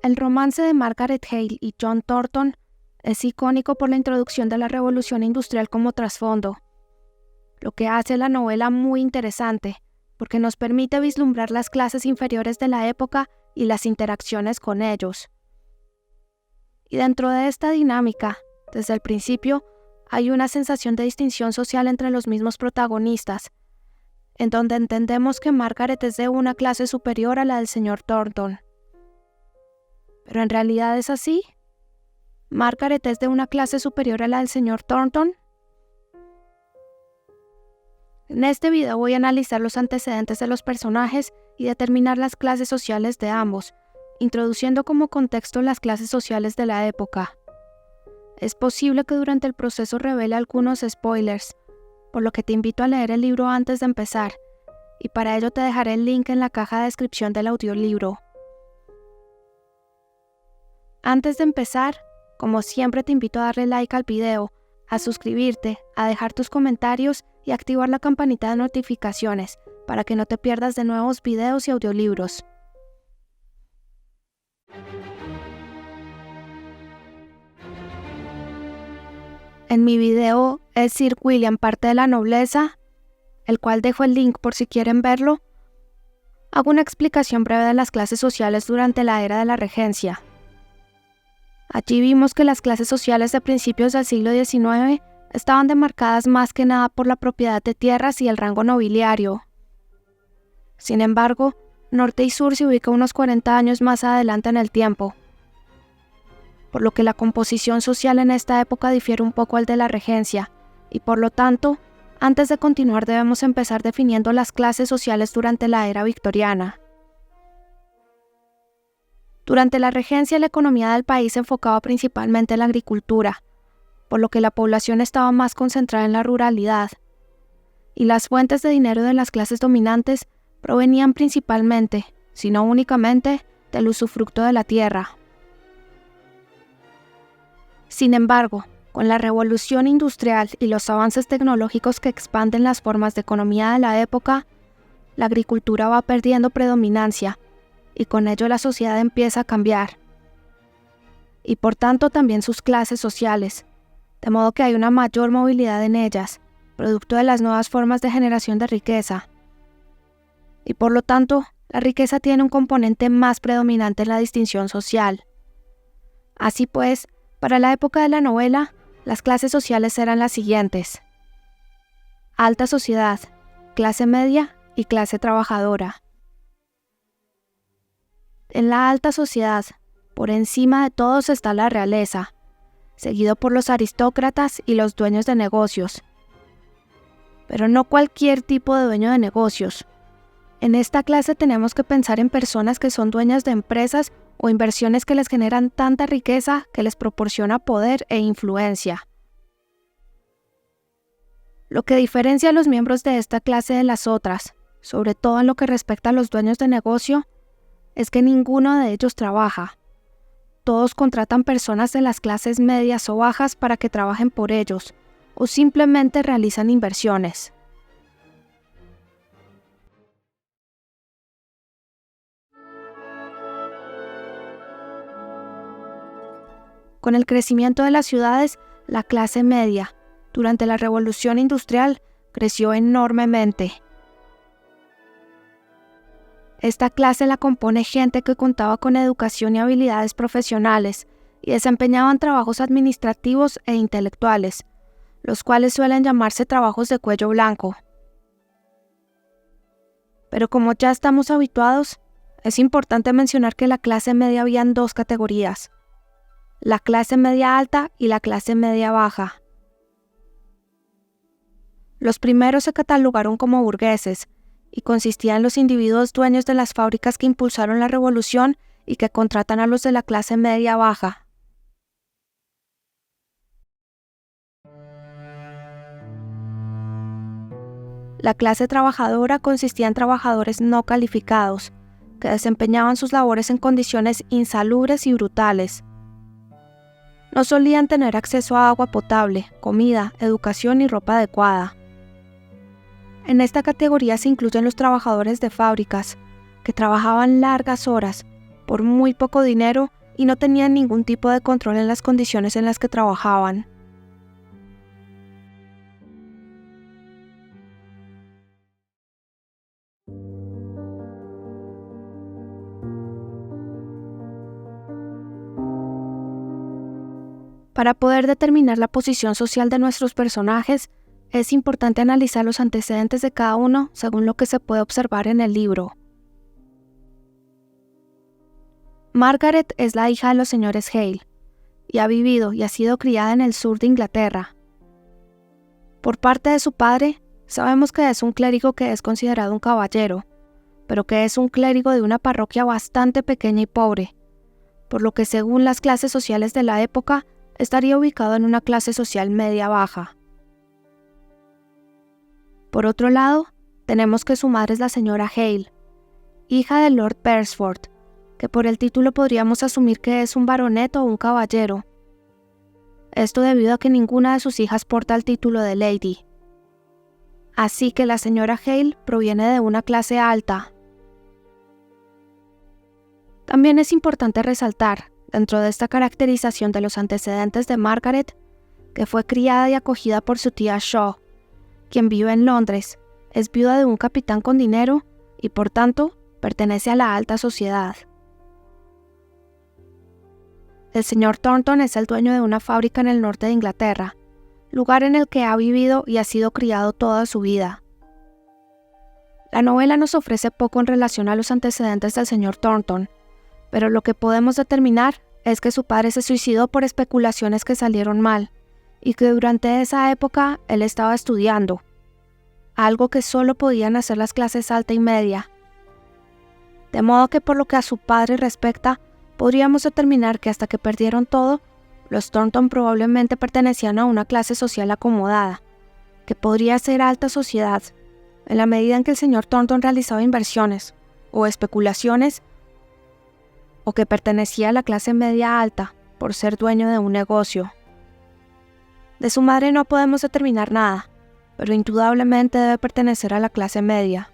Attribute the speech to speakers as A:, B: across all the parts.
A: El romance de Margaret Hale y John Thornton es icónico por la introducción de la revolución industrial como trasfondo, lo que hace a la novela muy interesante, porque nos permite vislumbrar las clases inferiores de la época y las interacciones con ellos. Y dentro de esta dinámica, desde el principio, hay una sensación de distinción social entre los mismos protagonistas, en donde entendemos que Margaret es de una clase superior a la del señor Thornton. ¿Pero en realidad es así? ¿Margaret es de una clase superior a la del señor Thornton? En este video voy a analizar los antecedentes de los personajes y determinar las clases sociales de ambos, introduciendo como contexto las clases sociales de la época. Es posible que durante el proceso revele algunos spoilers, por lo que te invito a leer el libro antes de empezar, y para ello te dejaré el link en la caja de descripción del audiolibro. Antes de empezar, como siempre te invito a darle like al video, a suscribirte, a dejar tus comentarios y activar la campanita de notificaciones para que no te pierdas de nuevos videos y audiolibros. En mi video ¿Es Sir William parte de la nobleza?, el cual dejo el link por si quieren verlo, hago una explicación breve de las clases sociales durante la era de la regencia. Allí vimos que las clases sociales de principios del siglo XIX estaban demarcadas más que nada por la propiedad de tierras y el rango nobiliario. Sin embargo, Norte y Sur se ubica unos 40 años más adelante en el tiempo, por lo que la composición social en esta época difiere un poco al de la regencia, y por lo tanto, antes de continuar debemos empezar definiendo las clases sociales durante la era victoriana. Durante la regencia, la economía del país se enfocaba principalmente en la agricultura, por lo que la población estaba más concentrada en la ruralidad, y las fuentes de dinero de las clases dominantes provenían principalmente, si no únicamente, del usufructo de la tierra. Sin embargo, con la revolución industrial y los avances tecnológicos que expanden las formas de economía de la época, la agricultura va perdiendo predominancia, y con ello la sociedad empieza a cambiar, y por tanto también sus clases sociales, de modo que hay una mayor movilidad en ellas, producto de las nuevas formas de generación de riqueza. Y por lo tanto, la riqueza tiene un componente más predominante en la distinción social. Así pues, para la época de la novela, las clases sociales eran las siguientes: alta sociedad, clase media y clase trabajadora. En la alta sociedad, por encima de todos está la realeza, seguido por los aristócratas y los dueños de negocios. Pero no cualquier tipo de dueño de negocios. En esta clase tenemos que pensar en personas que son dueñas de empresas o inversiones que les generan tanta riqueza que les proporciona poder e influencia. Lo que diferencia a los miembros de esta clase de las otras, sobre todo en lo que respecta a los dueños de negocio, es que ninguno de ellos trabaja. Todos contratan personas de las clases medias o bajas para que trabajen por ellos, o simplemente realizan inversiones. Con el crecimiento de las ciudades, la clase media, durante la Revolución Industrial, creció enormemente. Esta clase la compone gente que contaba con educación y habilidades profesionales y desempeñaban trabajos administrativos e intelectuales, los cuales suelen llamarse trabajos de cuello blanco. Pero como ya estamos habituados, es importante mencionar que la clase media había en dos categorías: la clase media alta y la clase media baja. Los primeros se catalogaron como burgueses y consistían en los individuos dueños de las fábricas que impulsaron la revolución y que contratan a los de la clase media baja. La clase trabajadora consistía en trabajadores no calificados, que desempeñaban sus labores en condiciones insalubres y brutales. No solían tener acceso a agua potable, comida, educación y ropa adecuada. En esta categoría se incluyen los trabajadores de fábricas, que trabajaban largas horas, por muy poco dinero y no tenían ningún tipo de control en las condiciones en las que trabajaban. Para poder determinar la posición social de nuestros personajes, es importante analizar los antecedentes de cada uno según lo que se puede observar en el libro. Margaret es la hija de los señores Hale, y ha vivido y ha sido criada en el sur de Inglaterra. Por parte de su padre, sabemos que es un clérigo que es considerado un caballero, pero que es un clérigo de una parroquia bastante pequeña y pobre, por lo que según las clases sociales de la época, estaría ubicado en una clase social media-baja. Por otro lado, tenemos que su madre es la señora Hale, hija de Lord Beresford, que por el título podríamos asumir que es un baronet o un caballero. Esto debido a que ninguna de sus hijas porta el título de lady. Así que la señora Hale proviene de una clase alta. También es importante resaltar, dentro de esta caracterización de los antecedentes de Margaret, que fue criada y acogida por su tía Shaw, quien vive en Londres, es viuda de un capitán con dinero y por tanto pertenece a la alta sociedad. El señor Thornton es el dueño de una fábrica en el norte de Inglaterra, lugar en el que ha vivido y ha sido criado toda su vida. La novela nos ofrece poco en relación a los antecedentes del señor Thornton, pero lo que podemos determinar es que su padre se suicidó por especulaciones que salieron mal, y que durante esa época él estaba estudiando, algo que solo podían hacer las clases alta y media. De modo que por lo que a su padre respecta, podríamos determinar que hasta que perdieron todo, los Thornton probablemente pertenecían a una clase social acomodada, que podría ser alta sociedad, en la medida en que el señor Thornton realizaba inversiones o especulaciones, o que pertenecía a la clase media alta por ser dueño de un negocio. De su madre no podemos determinar nada, pero indudablemente debe pertenecer a la clase media.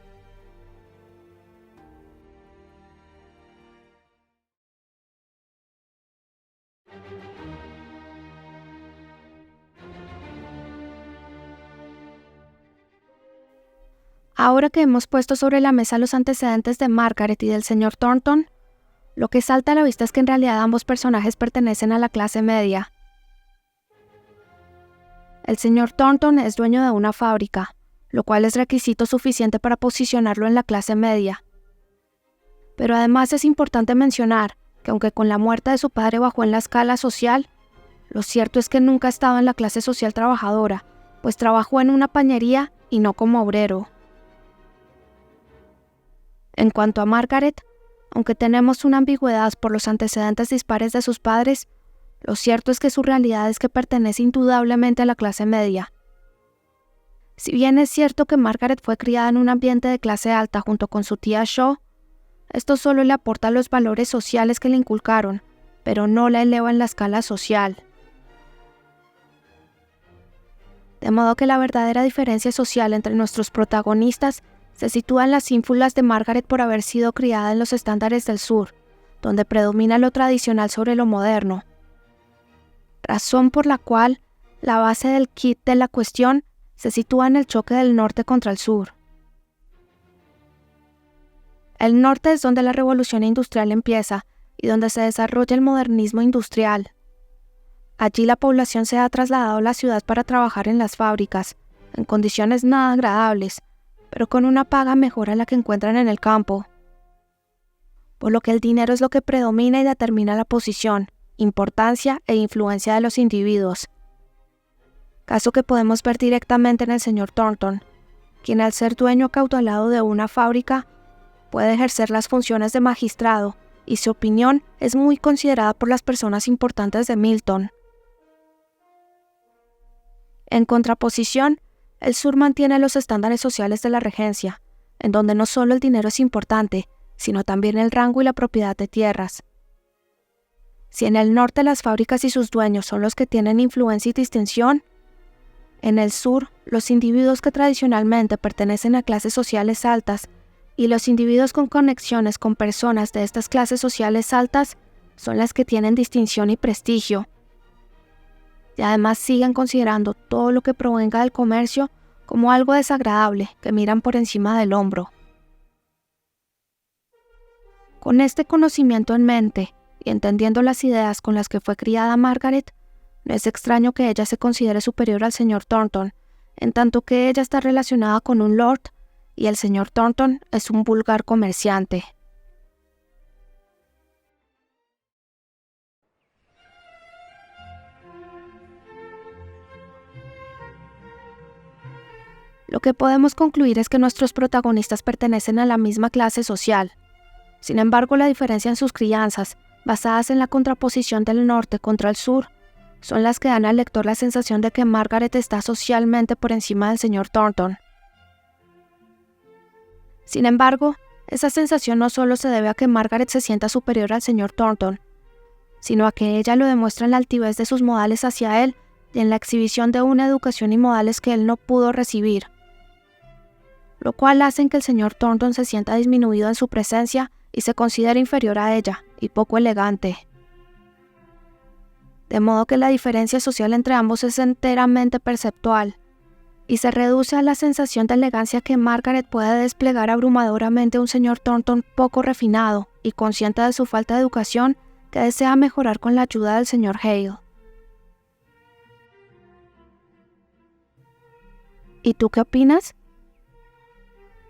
A: Ahora que hemos puesto sobre la mesa los antecedentes de Margaret y del señor Thornton, lo que salta a la vista es que en realidad ambos personajes pertenecen a la clase media. El señor Thornton es dueño de una fábrica, lo cual es requisito suficiente para posicionarlo en la clase media. Pero además es importante mencionar que aunque con la muerte de su padre bajó en la escala social, lo cierto es que nunca ha estado en la clase social trabajadora, pues trabajó en una pañería y no como obrero. En cuanto a Margaret, aunque tenemos una ambigüedad por los antecedentes dispares de sus padres, lo cierto es que su realidad es que pertenece indudablemente a la clase media. Si bien es cierto que Margaret fue criada en un ambiente de clase alta junto con su tía Shaw, esto solo le aporta los valores sociales que le inculcaron, pero no la eleva en la escala social. De modo que la verdadera diferencia social entre nuestros protagonistas se sitúa en las ínfulas de Margaret por haber sido criada en los estándares del sur, donde predomina lo tradicional sobre lo moderno, razón por la cual la base del quid de la cuestión se sitúa en el choque del norte contra el sur. El norte es donde la revolución industrial empieza y donde se desarrolla el modernismo industrial. Allí la población se ha trasladado a la ciudad para trabajar en las fábricas, en condiciones nada agradables, pero con una paga mejor a la que encuentran en el campo. Por lo que el dinero es lo que predomina y determina la posición, importancia e influencia de los individuos. Caso que podemos ver directamente en el señor Thornton, quien al ser dueño acaudalado de una fábrica, puede ejercer las funciones de magistrado y su opinión es muy considerada por las personas importantes de Milton. En contraposición, el sur mantiene los estándares sociales de la regencia, en donde no solo el dinero es importante, sino también el rango y la propiedad de tierras. Si en el norte las fábricas y sus dueños son los que tienen influencia y distinción, en el sur los individuos que tradicionalmente pertenecen a clases sociales altas y los individuos con conexiones con personas de estas clases sociales altas son las que tienen distinción y prestigio, y además siguen considerando todo lo que provenga del comercio como algo desagradable que miran por encima del hombro. Con este conocimiento en mente y entendiendo las ideas con las que fue criada Margaret, no es extraño que ella se considere superior al señor Thornton, en tanto que ella está relacionada con un lord y el señor Thornton es un vulgar comerciante. Lo que podemos concluir es que nuestros protagonistas pertenecen a la misma clase social. Sin embargo, la diferencia en sus crianzas, basadas en la contraposición del norte contra el sur, son las que dan al lector la sensación de que Margaret está socialmente por encima del señor Thornton. Sin embargo, esa sensación no solo se debe a que Margaret se sienta superior al señor Thornton, sino a que ella lo demuestra en la altivez de sus modales hacia él y en la exhibición de una educación y modales que él no pudo recibir, lo cual hace que el señor Thornton se sienta disminuido en su presencia y se considere inferior a ella y poco elegante. De modo que la diferencia social entre ambos es enteramente perceptual, y se reduce a la sensación de elegancia que Margaret puede desplegar abrumadoramente a un señor Thornton poco refinado y consciente de su falta de educación que desea mejorar con la ayuda del señor Hale. ¿Y tú qué opinas?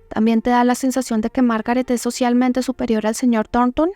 A: ¿También te da la sensación de que Margaret es socialmente superior al señor Thornton?